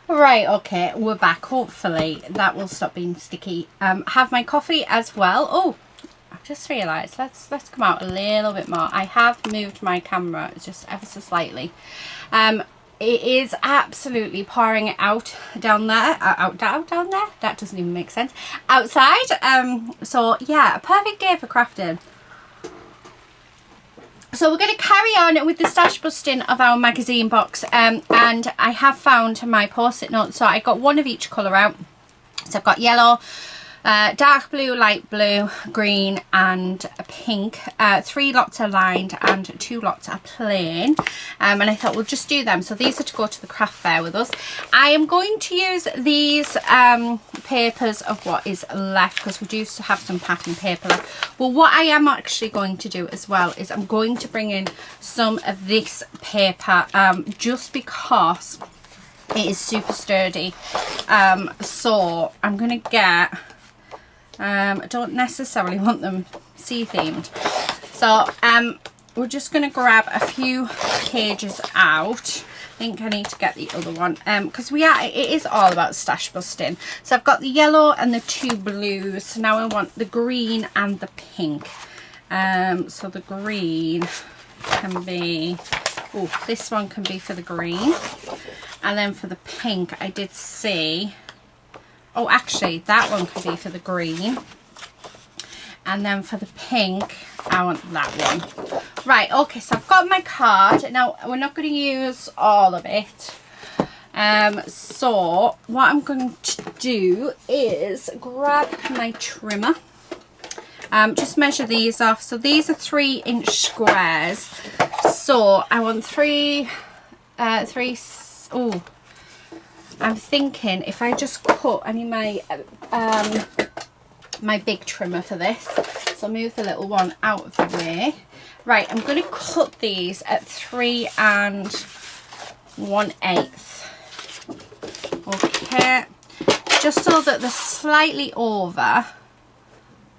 Right, okay, we're back. Hopefully that will stop being sticky. Have my coffee as well. Oh, I've just realised, let's come out a little bit more. I have moved my camera just ever so slightly. It is absolutely pouring it out down there. Down there? That doesn't even make sense. Outside. So yeah, a perfect day for crafting. So we're going to carry on with the stash busting of our magazine box, and I have found my post-it notes. So I got one of each colour out. So I've got yellow, dark blue, light blue, green and pink. 3 lots are lined and 2 lots are plain, and I thought we'll just do them. So these are to go to the craft fair with us. I am going to use these papers of what is left, because we do have some pattern paper left. But what I am actually going to do as well is I'm going to bring in some of this paper, just because it is super sturdy. So I'm gonna get, I don't necessarily want them sea themed, so we're just gonna grab a few pages out. I think I need to get the other one, because it is all about stash busting. So I've got the yellow and the 2 blues. So now I want the green and the pink. So the green can be, oh, this one can be for the green, and then for the pink I did see, oh, actually that one could be for the green, and then for the pink I want that one. Right, okay, so I've got my card. Now we're not going to use all of it, so what I'm going to do is grab my trimmer, just measure these off. So these are 3-inch squares, so I want oh, I'm thinking if I just cut, I need my my big trimmer for this, so move the little one out of the way. Right, I'm going to cut these at 3 1/8. Okay, just so that they're slightly over.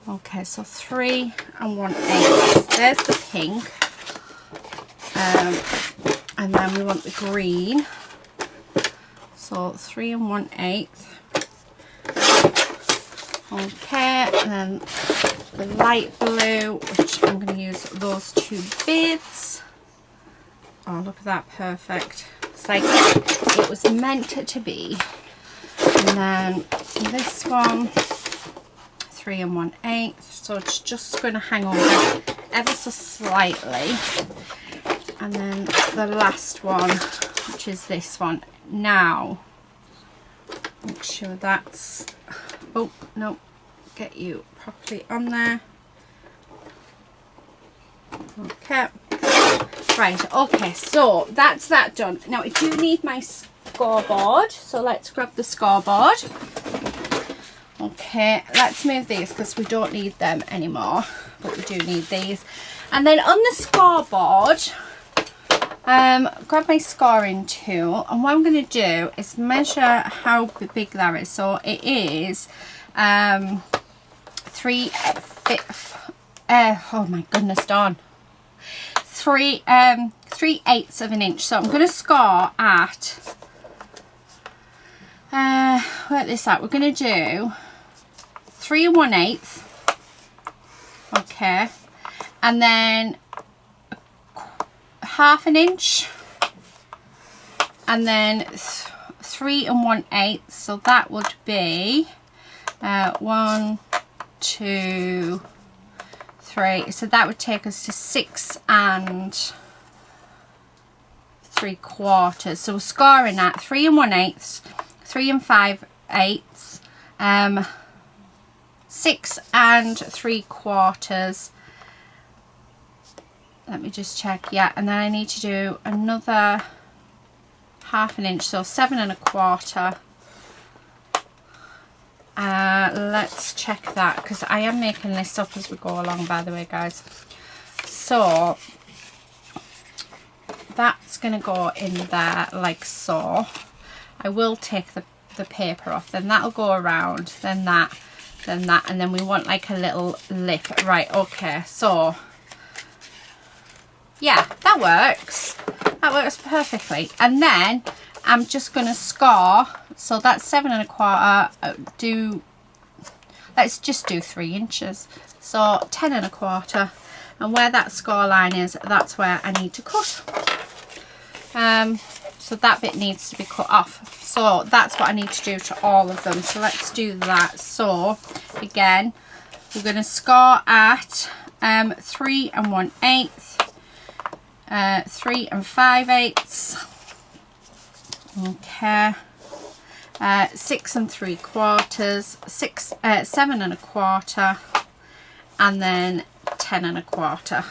Okay, so 3 1/8. There's the pink, and then we want the green. So 3 1/8. Okay, and then the light blue, which I'm going to use those 2 beads. Oh, look at that, perfect. It's like it was meant to be. And then this one, 3 1/8. So it's just going to hang over ever so slightly. And then the last one, which is this one. Now, make sure that's, oh no, get you properly on there. Okay, right, okay, so that's that done. Now I do need my scoreboard, so let's grab the scoreboard. Okay, let's move these because we don't need them anymore, but we do need these. And then on the scoreboard, grab my scoring tool, and what I'm going to do is measure how big that is. So it is oh my goodness darn, 3/8 of an inch. So I'm going to score at work this out. We're going to do 3 1/8. Okay, and then half an inch, and then 3 1/8. So that would be 1 2 3. So that would take us to 6 3/4. So we're scoring at 3 1/8, 3 5/8, 6 3/4. Let me just check. Yeah, and then I need to do another half an inch, so 7 1/4. Let's check that, because I am making this up as we go along, by the way, guys. So that's going to go in there like so. I will take the paper off, then that'll go around, then that, and then we want like a little lip. Right, okay, so yeah, that works perfectly. And then I'm just going to score, so that's 7 1/4, let's just do 3 inches, so 10 1/4, and where that score line is, that's where I need to cut. So that bit needs to be cut off, so that's what I need to do to all of them. So let's do that. So again, we're going to score at 3 1/8, 3 5/8, okay, 6 3/4, 7 1/4, and then 10 1/4.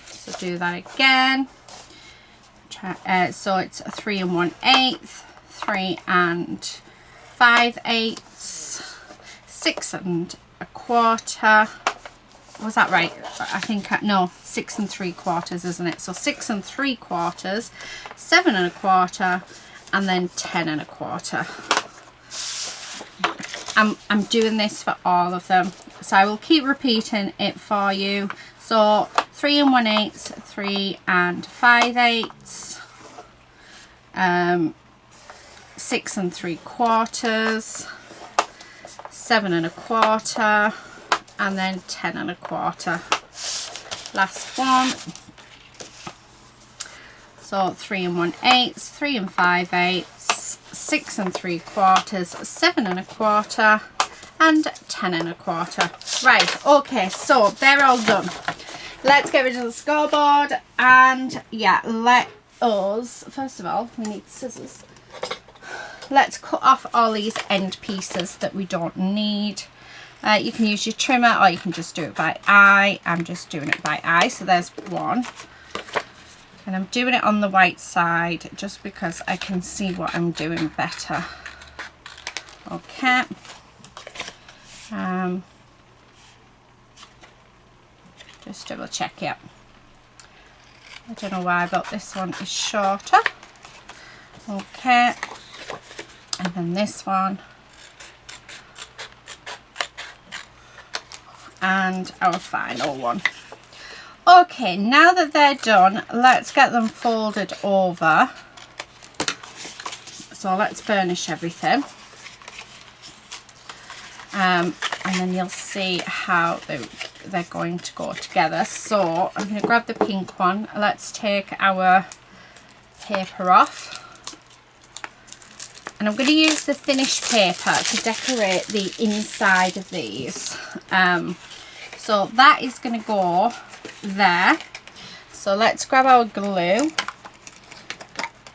So do that again. So it's 3 1/8, 3 5/8, 6 1/4. Was that right? I think no, 6 3/4, isn't it? So 6 3/4, 7 1/4, and then 10 1/4. I'm doing this for all of them, so I will keep repeating it for you. So 3 1/8, 3 5/8, 6 3/4, 7 1/4, and then 10 1/4. Last one. So 3 1/8, 3 5/8, 6 3/4, 7 1/4, and 10 1/4. Right, okay, so they're all done. Let's get rid of the scoreboard, and yeah, let us, first of all, we need scissors. Let's cut off all these end pieces that we don't need. You can use your trimmer, or you can just do it by eye. I'm just doing it by eye. So there's one, and I'm doing it on the white side just because I can see what I'm doing better. Okay. Just double check it. I don't know why, but this one is shorter. Okay. And then this one. And our final one. Okay, now that they're done, let's get them folded over. So let's burnish everything. And then you'll see how they're going to go together. So I'm going to grab the pink one. Let's take our paper off. And I'm going to use the finished paper to decorate the inside of these. So that is going to go there. So let's grab our glue.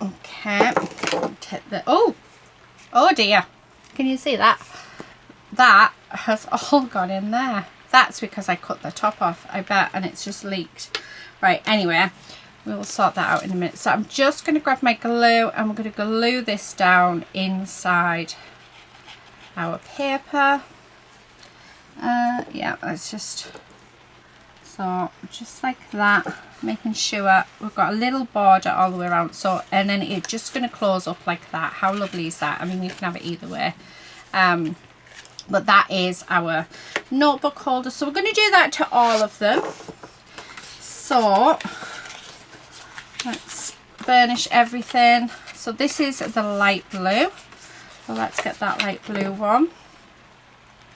Okay. Take the, oh dear. Can you see that? That has all gone in there. That's because I cut the top off, I bet, and it's just leaked. Right, anyway, we will sort that out in a minute. So I'm just going to grab my glue, and we're going to glue this down inside our paper. Yeah, let's just, so just like that, making sure we've got a little border all the way around. So, and then it's just going to close up like that. How lovely is that? I mean, you can have it either way. But that is our notebook holder. So we're going to do that to all of them. So let's burnish everything. So this is the light blue. So let's get that light blue one.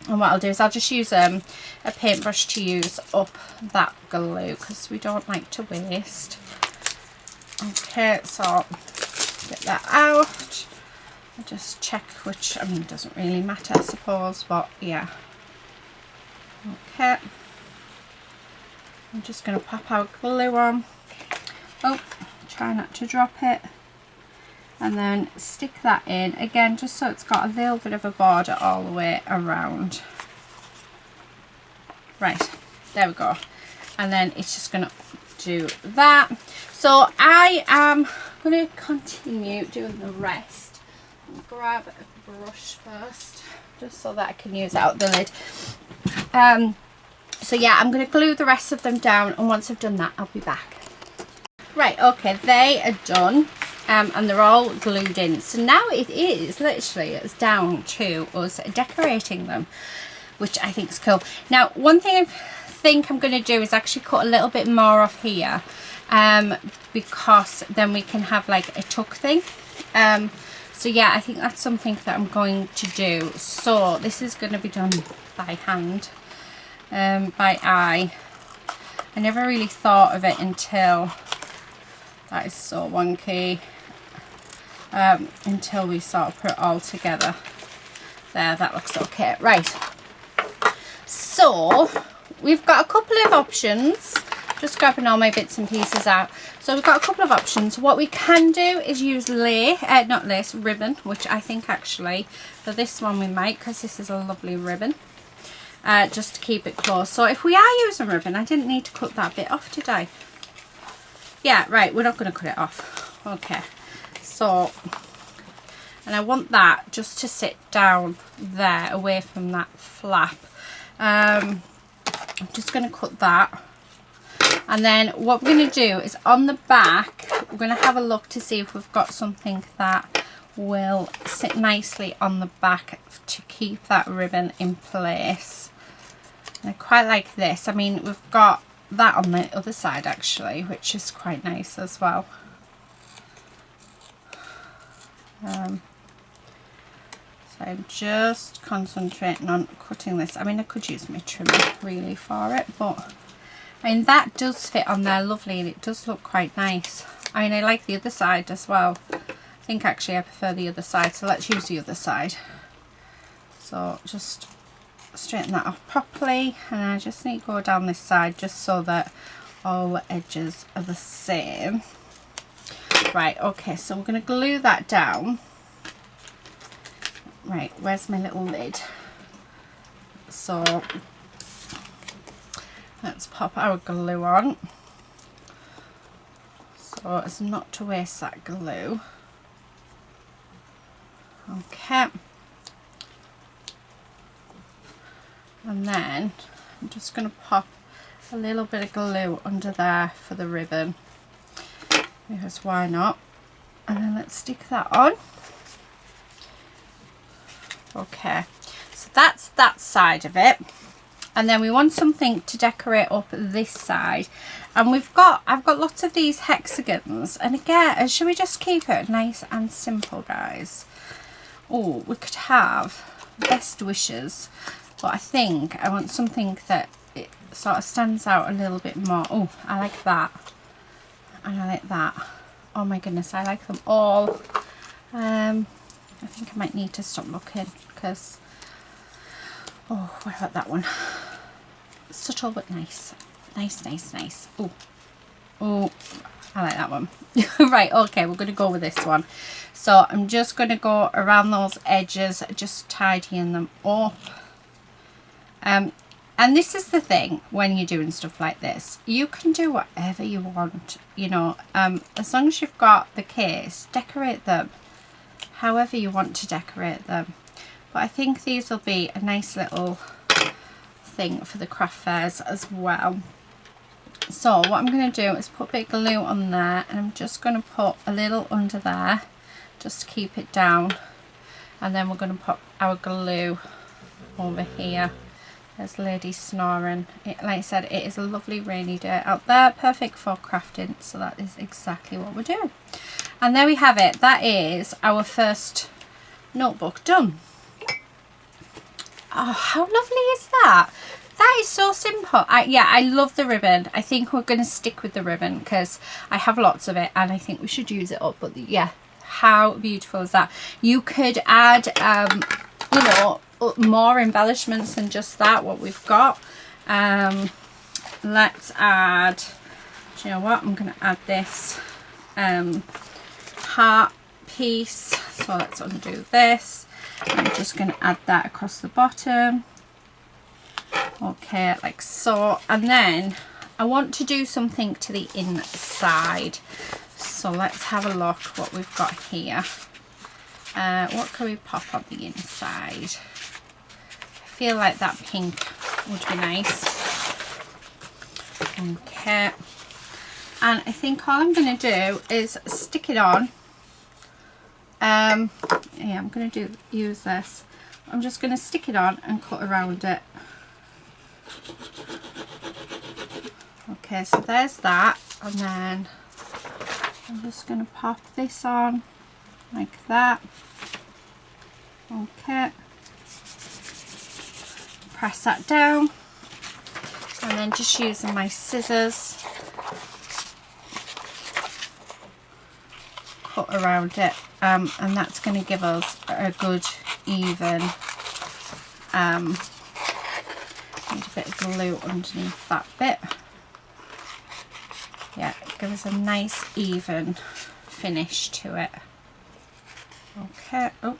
And what I'll do is I'll just use a paintbrush to use up that glue because we don't like to waste. Okay, so get that out. I'll just check which, I mean, it doesn't really matter, I suppose, but yeah. Okay. I'm just going to pop our glue on. Oh, try not to drop it. And then stick that in again, just so it's got a little bit of a border all the way around. Right, there we go. And then it's just going to do that. So I am going to continue doing the rest. Grab a brush first, just so that I can use out the lid. So yeah, I'm going to glue the rest of them down, and once I've done that, I'll be back. Right, okay, they are done. And they're all glued in. So now it is literally, it's down to us decorating them. which I think is cool. Now, one thing I think I'm going to do is actually cut a little bit more off here, because then we can have like a tuck thing. So yeah, I think that's something that I'm going to do. So this is going to be done by hand, by eye. I never really thought of it until, that is so wonky, until we sort of put it all together. There, that looks okay. Right, so we've got a couple of options. Just grabbing all my bits and pieces out. So we've got a couple of options. What we can do is use ribbon, which I think actually for this one we might, because this is a lovely ribbon. Just to keep it close. So if we are using ribbon, I didn't need to cut that bit off, did I? Yeah, right, we're not going to cut it off. Okay, so, and I want that just to sit down there away from that flap. I'm just going to cut that. And then what we're going to do is on the back, we're going to have a look to see if we've got something that will sit nicely on the back to keep that ribbon in place. I quite like this. I mean, we've got that on the other side actually, which is quite nice as well. So I'm just concentrating on cutting this. I mean, I could use my trimmer really for it, but I mean, that does fit on there lovely, and it does look quite nice. I mean, I like the other side as well. I think actually I prefer the other side, so let's use the other side. So just straighten that off properly, and I just need to go down this side just so that all the edges are the same. Right, okay, so we're going to glue that down. Right, where's my little lid? So let's pop our glue on so as not to waste that glue. Okay, and then I'm just going to pop a little bit of glue under there for the ribbon, because why not? And then let's stick that on. Okay, so that's that side of it. And then we want something to decorate up this side, and I've got lots of these hexagons, and again, should we just keep it nice and simple, guys? Oh, we could have best wishes, but I think I want something that it sort of stands out a little bit more. Oh, I like that, and I like that. Oh my goodness, I like them all. I think I might need to stop looking, because oh, what about that one? Subtle but nice. Nice, nice, nice. Oh, oh, I like that one. Right, okay, we're going to go with this one. So I'm just going to go around those edges, just tidying them up. And this is the thing when you're doing stuff like this. You can do whatever you want, you know. As long as you've got the case, decorate them however you want to decorate them. But I think these will be a nice little thing for the craft fairs as well. So what I'm going to do is put a bit of glue on there, and I'm just going to put a little under there just to keep it down, and then we're going to put our glue over here. There's Lady snoring. Like I said, it is a lovely rainy day out there, perfect for crafting, so that is exactly what we're doing. And there we have it. That is our first notebook done. Oh, how lovely is that? That is so simple. Yeah, I love the ribbon. I think we're going to stick with the ribbon because I have lots of it and I think we should use it up. But yeah, how beautiful is that? You could add, you know, more embellishments than just that, what we've got. Let's add, do you know what? I'm going to add this heart piece. So let's undo this. I'm just going to add that across the bottom. Okay, like so. And then I want to do something to the inside. So let's have a look what we've got here. What can we pop on the inside? I feel like that pink would be nice. Okay. And I think all I'm going to do is stick it on. Yeah, I'm going to use this. I'm just going to stick it on and cut around it. Okay, so there's that, and then I'm just going to pop this on like that. Okay, press that down, and then just using my scissors, cut around it, and that's going to give us a good even need a bit of glue underneath that bit. Yeah, give us a nice even finish to it. Okay, oh,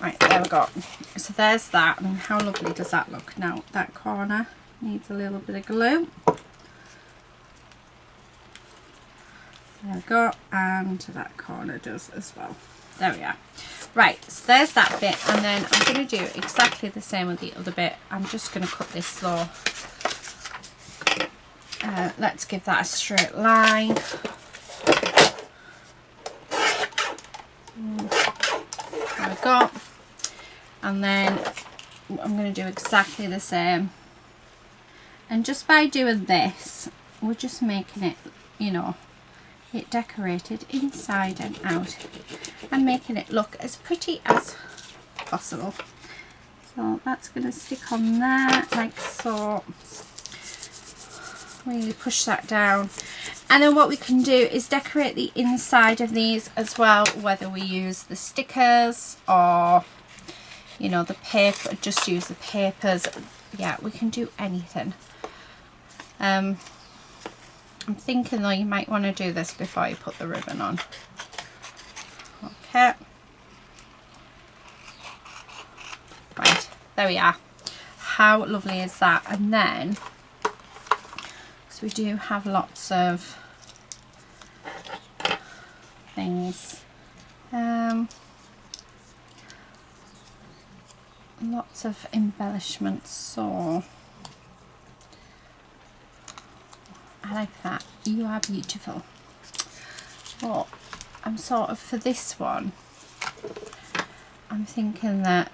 right, there we go. So there's that. I mean, how lovely does that look? Now that corner needs a little bit of glue. There we go, and that corner does as well. There we are. Right, so there's that bit, and then I'm going to do exactly the same with the other bit. I'm just going to cut this slow. Let's give that a straight line. There we go. And then I'm going to do exactly the same. And just by doing this, we're just making it, you know, it decorated inside and out, and making it look as pretty as possible. So that's going to stick on there like so. Really push that down, and then what we can do is decorate the inside of these as well, whether we use the stickers or, you know, the paper, just use the papers. Yeah, we can do anything. I'm thinking though you might want to do this before you put the ribbon on. Okay, right, there we are. How lovely is that? And then, we do have lots of things, lots of embellishments, so I like that. You are beautiful. But I'm sort of, for this one, I'm thinking that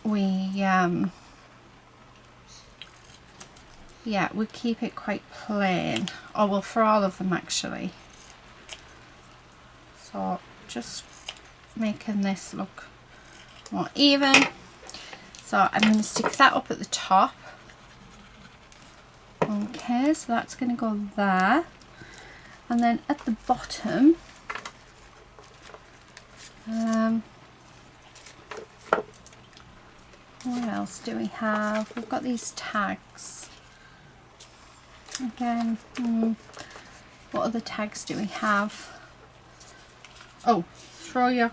we yeah, we keep it quite plain, or well, for all of them actually. So just making this look more even. So I'm going to stick that up at the top. Okay, so that's going to go there, and then at the bottom, what else do we have? We've got these tags. Again, what other tags do we have? Oh, throw your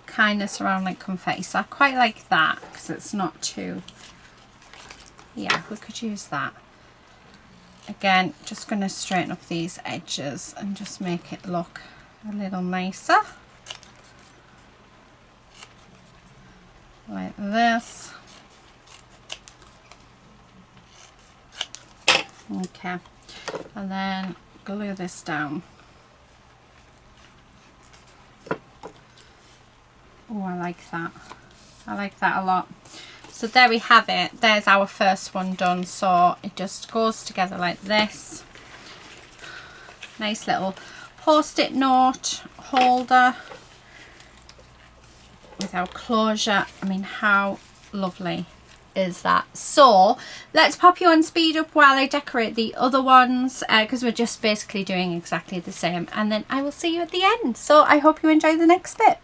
kindness around like confetti. So I quite like that because it's not too, yeah, we could use that. Again, just going to straighten up these edges and just make it look a little nicer. Like this. Okay, and then glue this down. Oh, I like that. I like that a lot. So there we have it. There's our first one done. So it just goes together like this. Nice little post-it note holder with our closure. I mean, how lovely is that? So let's pop you on speed up while I decorate the other ones, because we're just basically doing exactly the same, and then I will see you at the end. So I hope you enjoy the next bit.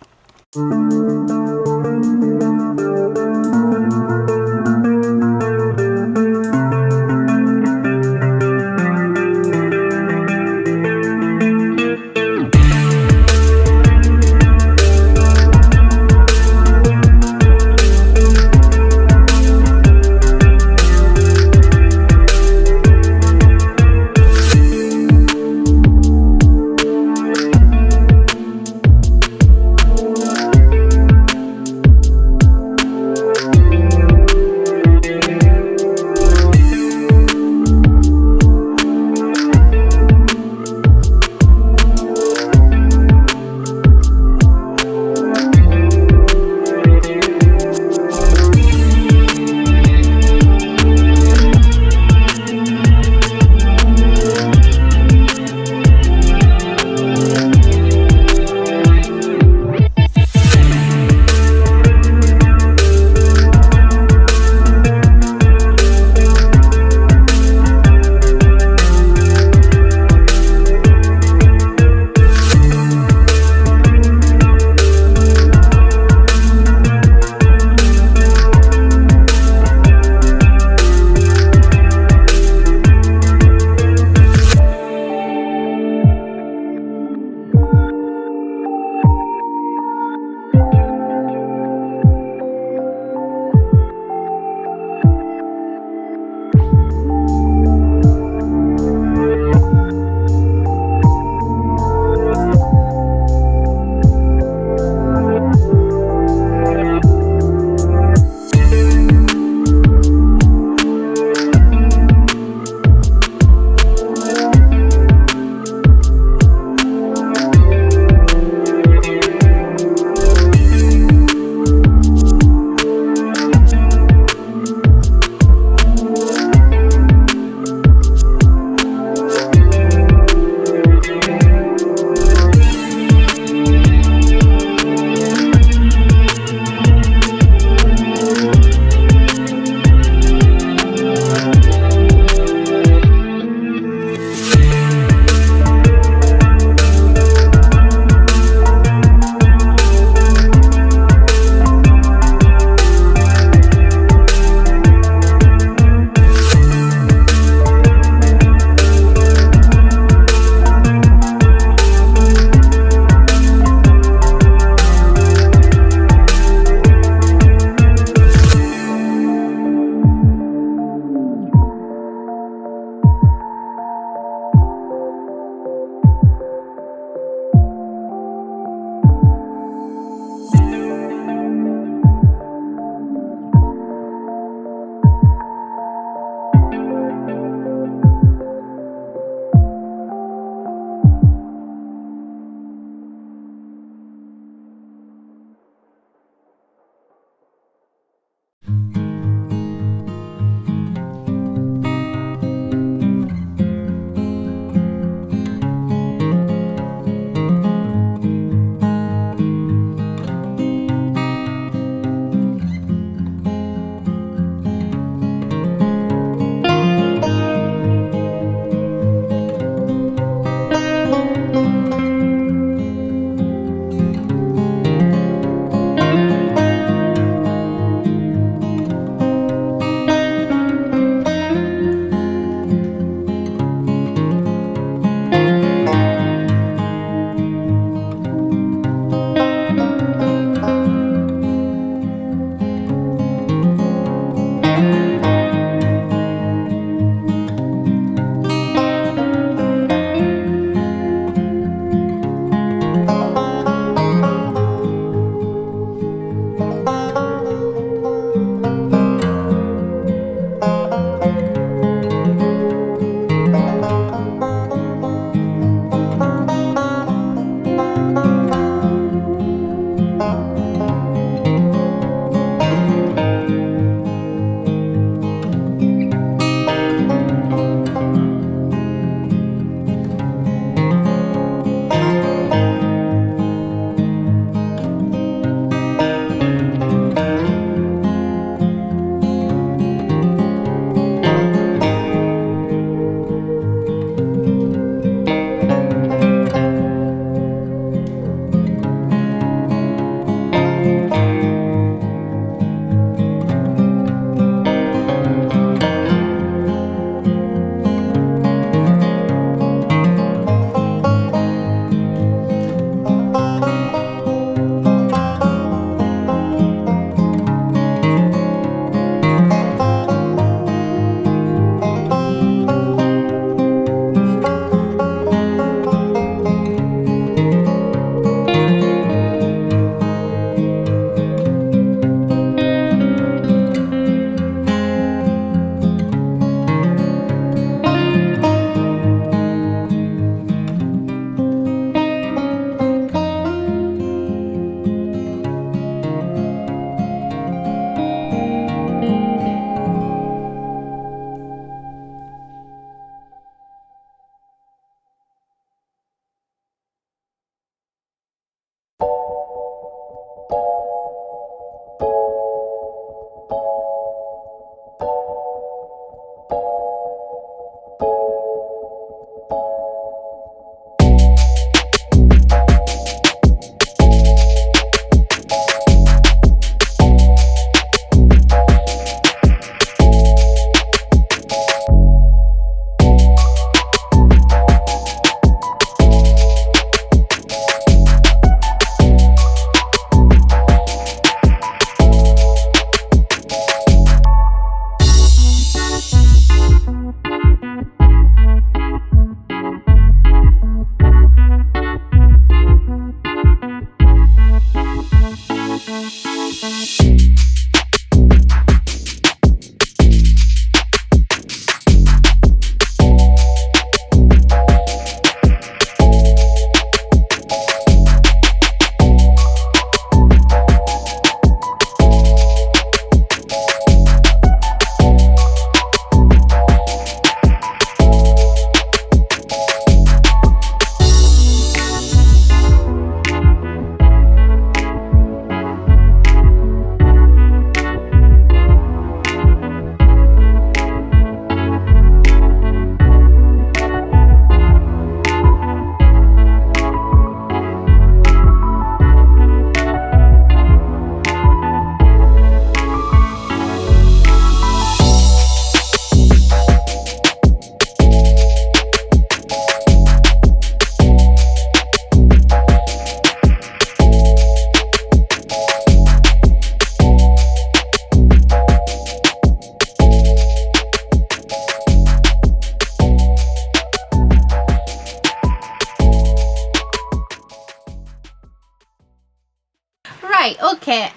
Okay,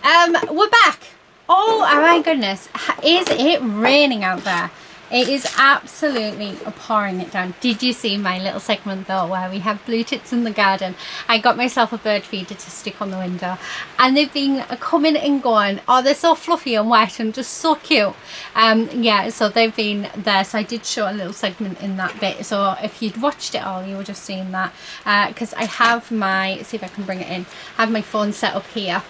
we're back. Oh my goodness, is it raining out there? It is absolutely pouring it down. Did you see my little segment though where we have blue tits in the garden? I got myself a bird feeder to stick on the window, and they've been coming and going. Oh, they're so fluffy and wet and just so cute. Yeah, so they've been there, so I did show a little segment in that bit. So if you'd watched it all, you would have seen that, because I have my, see if I can bring it in, I have my phone set up here,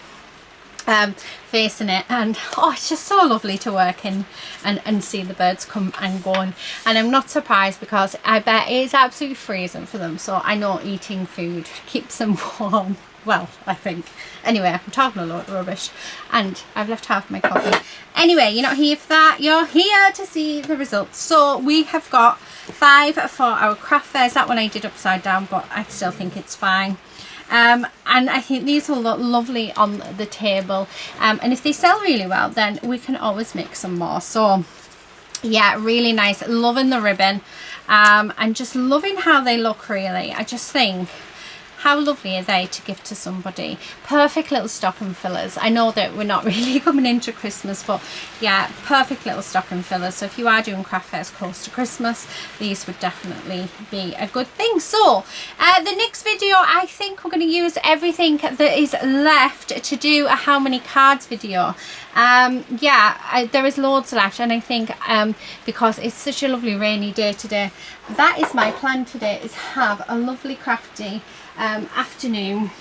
facing it, and oh, it's just so lovely to work in and see the birds come and go. And I'm not surprised, because I bet it is absolutely freezing for them, so I know eating food keeps them warm. Well, I think. Anyway, I'm talking a lot of rubbish, and I've left half my coffee. Anyway, you're not here for that, you're here to see the results. So we have got 5 for our craft fairs. That one I did upside down, but I still think it's fine. And I think these will look lovely on the table, and if they sell really well, then we can always make some more. So yeah, really nice. Loving the ribbon, and just loving how they look, really. I just think, how lovely are they to give to somebody? Perfect little stocking fillers. I know that we're not really coming into Christmas, but yeah, perfect little stocking fillers. So if you are doing craft fairs close to Christmas, these would definitely be a good thing. So the next video, I think we're going to use everything that is left to do a how many cards video. Yeah, there is loads left, and I think because it's such a lovely rainy day today, that is my plan today, is have a lovely crafty afternoon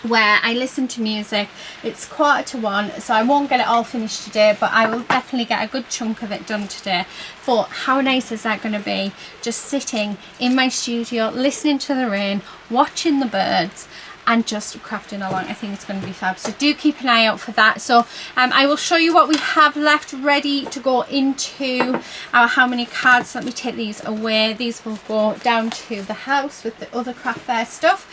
where I listen to music. It's 1:45, so I won't get it all finished today, but I will definitely get a good chunk of it done today. But how nice is that going to be, just sitting in my studio listening to the rain, watching the birds, and just crafting along. I think it's going to be fab, so do keep an eye out for that. So I will show you what we have left ready to go into our how many cards. Let me take these away. These will go down to the house with the other craft fair stuff.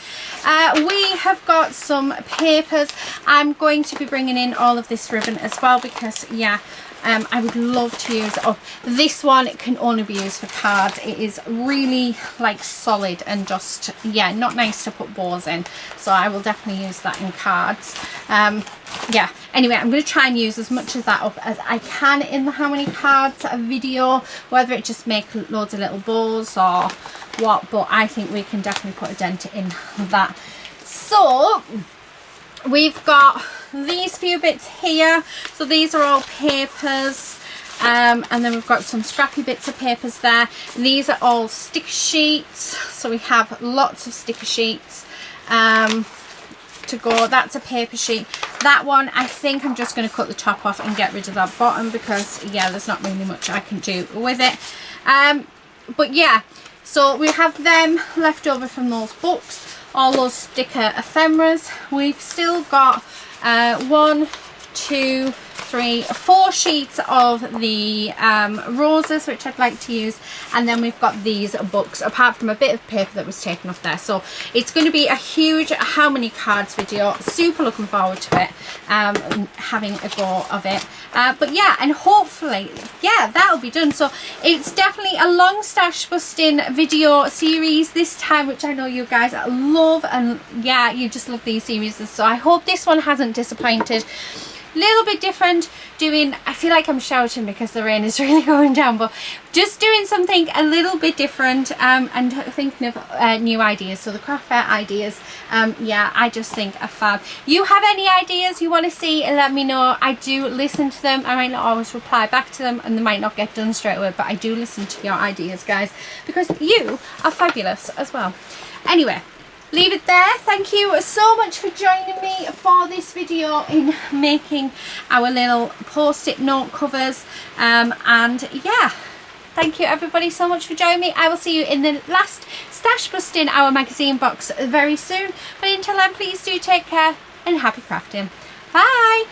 We have got some papers. I'm going to be bringing in all of this ribbon as well, because yeah, I would love to use it up. This one, it can only be used for cards. It is really like solid and just, yeah, not nice to put bows in, so I will definitely use that in cards. Yeah, anyway, I'm going to try and use as much of that up as I can in the how many cards video, whether it just make loads of little bows or what, but I think we can definitely put a dent in that. So we've got these few bits here, so these are all papers, and then we've got some scrappy bits of papers there. These are all sticker sheets, so we have lots of sticker sheets to go. That's a paper sheet. That one, I think I'm just going to cut the top off and get rid of that bottom, because yeah, there's not really much I can do with it. But yeah, so we have them left over from those books, all those sticker ephemeras. We've still got 1, 2, 3, 4 sheets of the roses, which I'd like to use, and then we've got these books, apart from a bit of paper that was taken off there. So it's going to be a huge how many cards video. Super looking forward to it, having a go of it. But yeah, and hopefully, yeah, that'll be done. So it's definitely a long stash busting video series this time, which I know you guys love, and yeah, you just love these series. So I hope this one hasn't disappointed. Little bit different, doing, I feel like I'm shouting because the rain is really going down, but just doing something a little bit different, and thinking of new ideas. So the craft fair ideas, yeah, I just think are fab. You have any ideas you want to see, let me know. I do listen to them. I might not always reply back to them, and they might not get done straight away, but I do listen to your ideas, guys, because you are fabulous as well. Anyway, leave it there. Thank you so much for joining me for this video in making our little post-it note covers, and yeah, thank you everybody so much for joining me. I will see you in the last stash busting our magazine box very soon, but until then, please do take care and happy crafting. Bye.